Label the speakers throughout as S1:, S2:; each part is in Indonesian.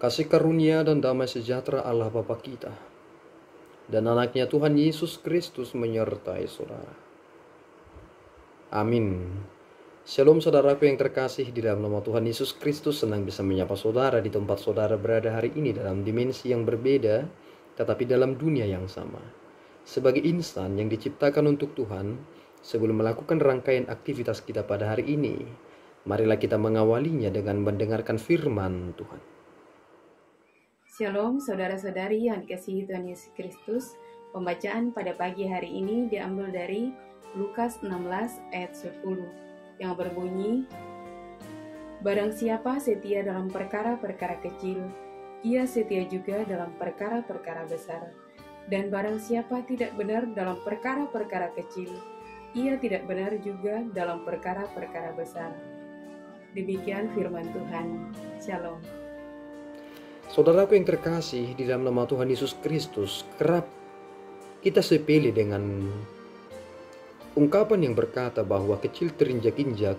S1: Kasih karunia dan damai sejahtera Allah Bapa kita dan anaknya Tuhan Yesus Kristus menyertai saudara. Amin. Shalom saudaraku yang terkasih, di dalam nama Tuhan Yesus Kristus senang bisa menyapa saudara di tempat saudara berada hari ini dalam dimensi yang berbeda, tetapi dalam dunia yang sama. Sebagai insan yang diciptakan untuk Tuhan, sebelum melakukan rangkaian aktivitas kita pada hari ini, marilah kita mengawalinya dengan mendengarkan firman Tuhan.
S2: Shalom saudara-saudari yang dikasihi Tuhan Yesus Kristus. Pembacaan pada pagi hari ini diambil dari Lukas 16 ayat 10 yang berbunyi, "Barang siapa setia dalam perkara-perkara kecil, ia setia juga dalam perkara-perkara besar. Dan barang siapa tidak benar dalam perkara-perkara kecil, ia tidak benar juga dalam perkara-perkara besar." Demikian firman Tuhan. Shalom.
S1: Saudaraku yang terkasih, di dalam nama Tuhan Yesus Kristus, kerap kita sepele dengan ungkapan yang berkata bahwa kecil terinjak-injak,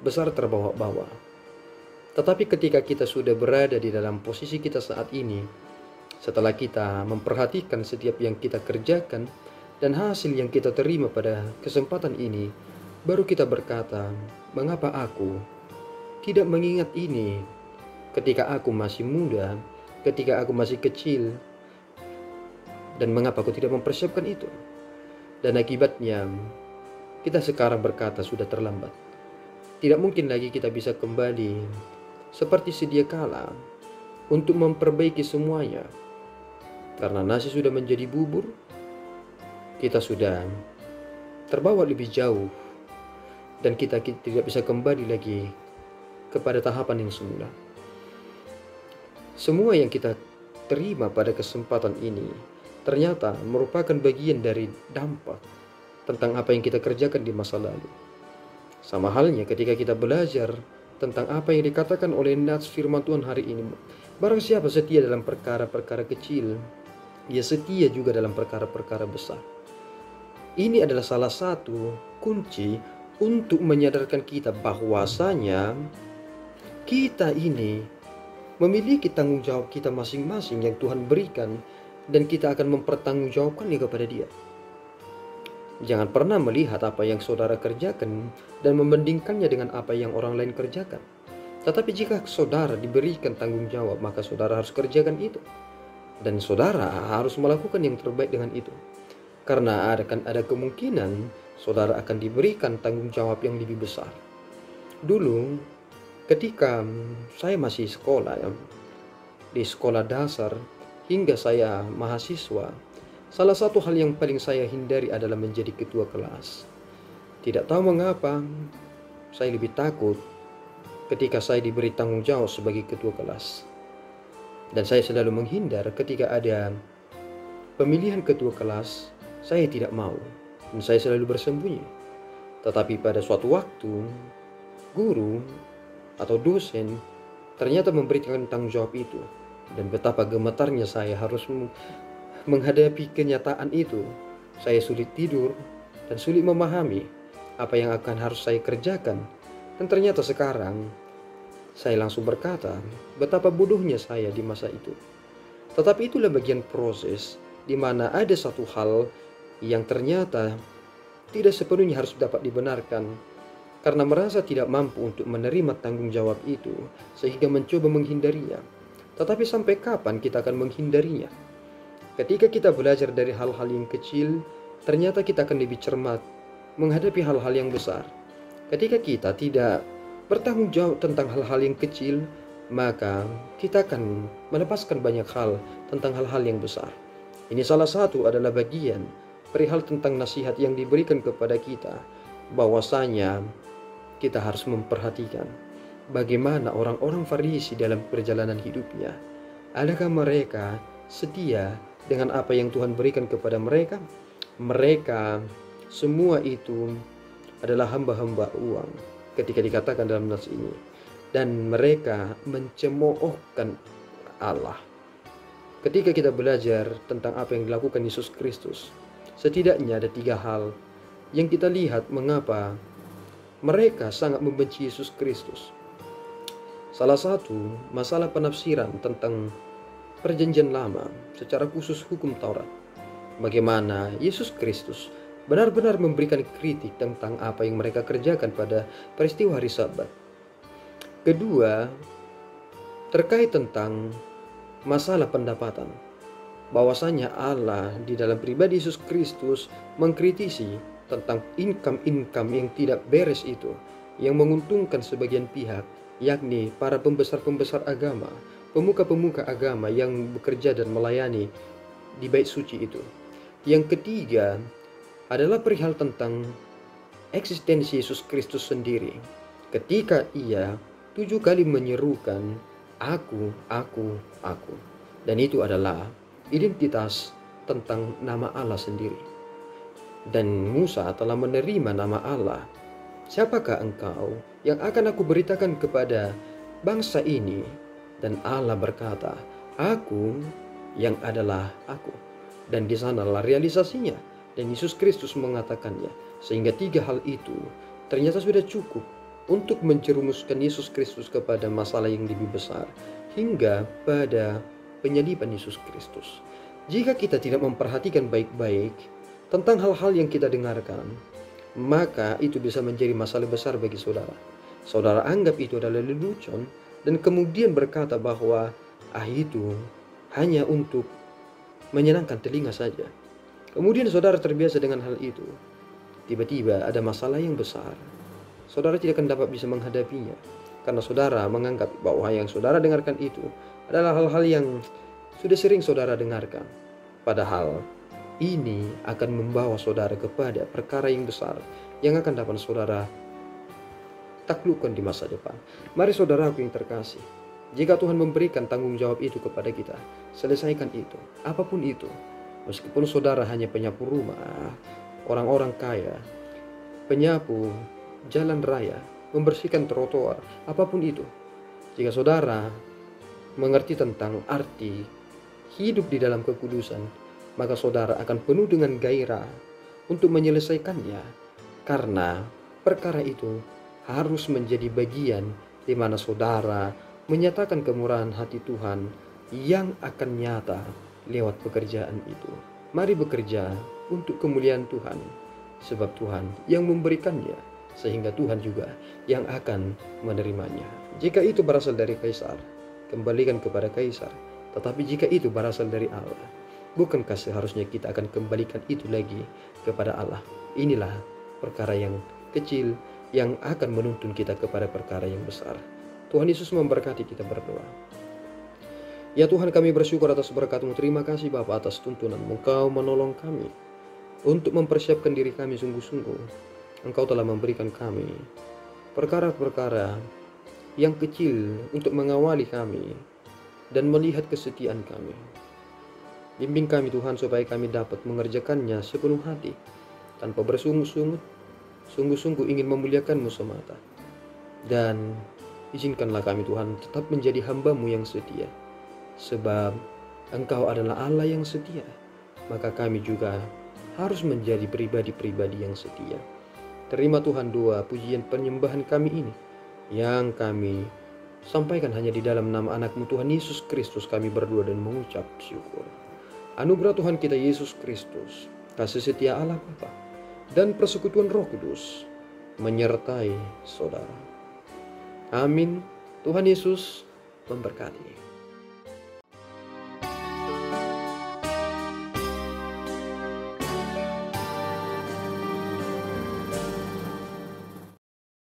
S1: besar terbawa-bawa. Tetapi ketika kita sudah berada di dalam posisi kita saat ini, setelah kita memperhatikan setiap yang kita kerjakan dan hasil yang kita terima pada kesempatan ini, baru kita berkata, mengapa aku tidak mengingat ini ketika aku masih muda, ketika aku masih kecil, dan mengapa aku tidak mempersiapkan itu? Dan akibatnya, kita sekarang berkata sudah terlambat. Tidak mungkin lagi kita bisa kembali seperti sedia kala untuk memperbaiki semuanya. Karena nasi sudah menjadi bubur, kita sudah terbawa lebih jauh, dan kita tidak bisa kembali lagi kepada tahapan yang semula. Semua yang kita terima pada kesempatan ini ternyata merupakan bagian dari dampak tentang apa yang kita kerjakan di masa lalu. Sama halnya ketika kita belajar tentang apa yang dikatakan oleh nats firman Tuhan hari ini. Barang siapa setia dalam perkara-perkara kecil, ia setia juga dalam perkara-perkara besar. Ini adalah salah satu kunci untuk menyadarkan kita bahwasanya kita ini memiliki tanggung jawab kita masing-masing yang Tuhan berikan, dan kita akan mempertanggungjawabkannya kepada Dia. Jangan pernah melihat apa yang saudara kerjakan dan membandingkannya dengan apa yang orang lain kerjakan. Tetapi jika saudara diberikan tanggung jawab, maka saudara harus kerjakan itu. Dan saudara harus melakukan yang terbaik dengan itu. Karena akan ada kemungkinan saudara akan diberikan tanggung jawab yang lebih besar. Dulu, ketika saya masih sekolah, di sekolah dasar hingga saya mahasiswa, salah satu hal yang paling saya hindari adalah menjadi ketua kelas. Tidak tahu mengapa, saya lebih takut ketika saya diberi tanggung jawab sebagai ketua kelas. Dan saya selalu menghindar ketika ada pemilihan ketua kelas, saya tidak mau. Dan saya selalu bersembunyi. Tetapi pada suatu waktu, guru atau dosen ternyata memberikan tanggung jawab itu, dan betapa gemetarnya saya harus menghadapi kenyataan itu. Saya sulit tidur dan sulit memahami apa yang akan harus saya kerjakan, dan ternyata sekarang saya langsung berkata betapa bodohnya saya di masa itu. Tetapi itulah bagian proses di mana ada satu hal yang ternyata tidak sepenuhnya harus dapat dibenarkan, karena merasa tidak mampu untuk menerima tanggung jawab itu, sehingga mencoba menghindarinya. Tetapi sampai kapan kita akan menghindarinya? Ketika kita belajar dari hal-hal yang kecil, ternyata kita akan lebih cermat menghadapi hal-hal yang besar. Ketika kita tidak bertanggung jawab tentang hal-hal yang kecil, maka kita akan melepaskan banyak hal tentang hal-hal yang besar. Ini salah satu adalah bagian perihal tentang nasihat yang diberikan kepada kita, bahwasanya kita harus memperhatikan bagaimana orang-orang Farisi dalam perjalanan hidupnya. Adakah mereka setia dengan apa yang Tuhan berikan kepada mereka? Mereka semua itu adalah hamba-hamba uang ketika dikatakan dalam nas ini. Dan mereka mencemoohkan Allah. Ketika kita belajar tentang apa yang dilakukan Yesus Kristus, setidaknya ada 3 hal yang kita lihat mengapa mereka sangat membenci Yesus Kristus. Salah satu masalah penafsiran tentang Perjanjian Lama, secara khusus hukum Taurat. Bagaimana Yesus Kristus benar-benar memberikan kritik tentang apa yang mereka kerjakan pada peristiwa hari Sabat. Kedua, terkait tentang masalah pendapatan. Bahwasanya Allah di dalam pribadi Yesus Kristus mengkritisi tentang income yang tidak beres itu, yang menguntungkan sebagian pihak, yakni para pembesar-pembesar agama, pemuka-pemuka agama yang bekerja dan melayani di bait suci itu. Yang ketiga adalah perihal tentang eksistensi Yesus Kristus sendiri. Ketika ia 7 kali menyerukan, aku. Dan itu adalah identitas tentang nama Allah sendiri. Dan Musa telah menerima nama Allah. Siapakah engkau yang akan aku beritakan kepada bangsa ini? Dan Allah berkata, aku yang adalah aku. Dan di sanalah realisasinya. Dan Yesus Kristus mengatakannya. Sehingga 3 hal itu ternyata sudah cukup untuk menjerumuskan Yesus Kristus kepada masalah yang lebih besar. Hingga pada penyaliban Yesus Kristus. Jika kita tidak memperhatikan baik-baik tentang hal-hal yang kita dengarkan, maka itu bisa menjadi masalah besar bagi saudara. Saudara anggap itu adalah lelucon dan kemudian berkata bahwa itu hanya untuk menyenangkan telinga saja. Kemudian saudara terbiasa dengan hal itu. Tiba-tiba ada masalah yang besar. Saudara tidak akan dapat bisa menghadapinya karena saudara menganggap bahwa yang saudara dengarkan itu adalah hal-hal yang sudah sering saudara dengarkan. Padahal ini akan membawa saudara kepada perkara yang besar yang akan dapat saudara taklukkan di masa depan. Mari saudaraku yang terkasih, jika Tuhan memberikan tanggung jawab itu kepada kita, selesaikan itu, apapun itu. Meskipun saudara hanya penyapu rumah, orang-orang kaya, penyapu jalan raya, membersihkan trotoar, apapun itu. Jika saudara mengerti tentang arti hidup di dalam kekudusan, maka saudara akan penuh dengan gairah untuk menyelesaikannya. Karena perkara itu harus menjadi bagian di mana saudara menyatakan kemurahan hati Tuhan yang akan nyata lewat pekerjaan itu. Mari bekerja untuk kemuliaan Tuhan, sebab Tuhan yang memberikannya, sehingga Tuhan juga yang akan menerimanya. Jika itu berasal dari kaisar, kembalikan kepada kaisar. Tetapi jika itu berasal dari Allah, bukankah seharusnya kita akan kembalikan itu lagi kepada Allah? Inilah perkara yang kecil yang akan menuntun kita kepada perkara yang besar. Tuhan Yesus memberkati kita berdoa. Ya Tuhan, kami bersyukur atas berkat-Mu. Terima kasih Bapa atas tuntunan-Mu. Engkau menolong kami untuk mempersiapkan diri kami sungguh-sungguh. Engkau telah memberikan kami perkara-perkara yang kecil untuk mengawali kami dan melihat kesetiaan kami. Bimbing kami Tuhan supaya kami dapat mengerjakannya sepenuh hati, tanpa bersungut-sungut, sungguh-sungguh ingin memuliakan-Mu semata. Dan izinkanlah kami Tuhan tetap menjadi hamba-Mu yang setia. Sebab Engkau adalah Allah yang setia, maka kami juga harus menjadi pribadi-pribadi yang setia. Terima Tuhan doa, pujian, penyembahan kami ini, yang kami sampaikan hanya di dalam nama anak-Mu Tuhan Yesus Kristus kami berdoa dan mengucap syukur. Anugerah Tuhan kita Yesus Kristus, kasih setia Allah Bapa, dan persekutuan Roh Kudus menyertai saudara. Amin. Tuhan Yesus memberkati.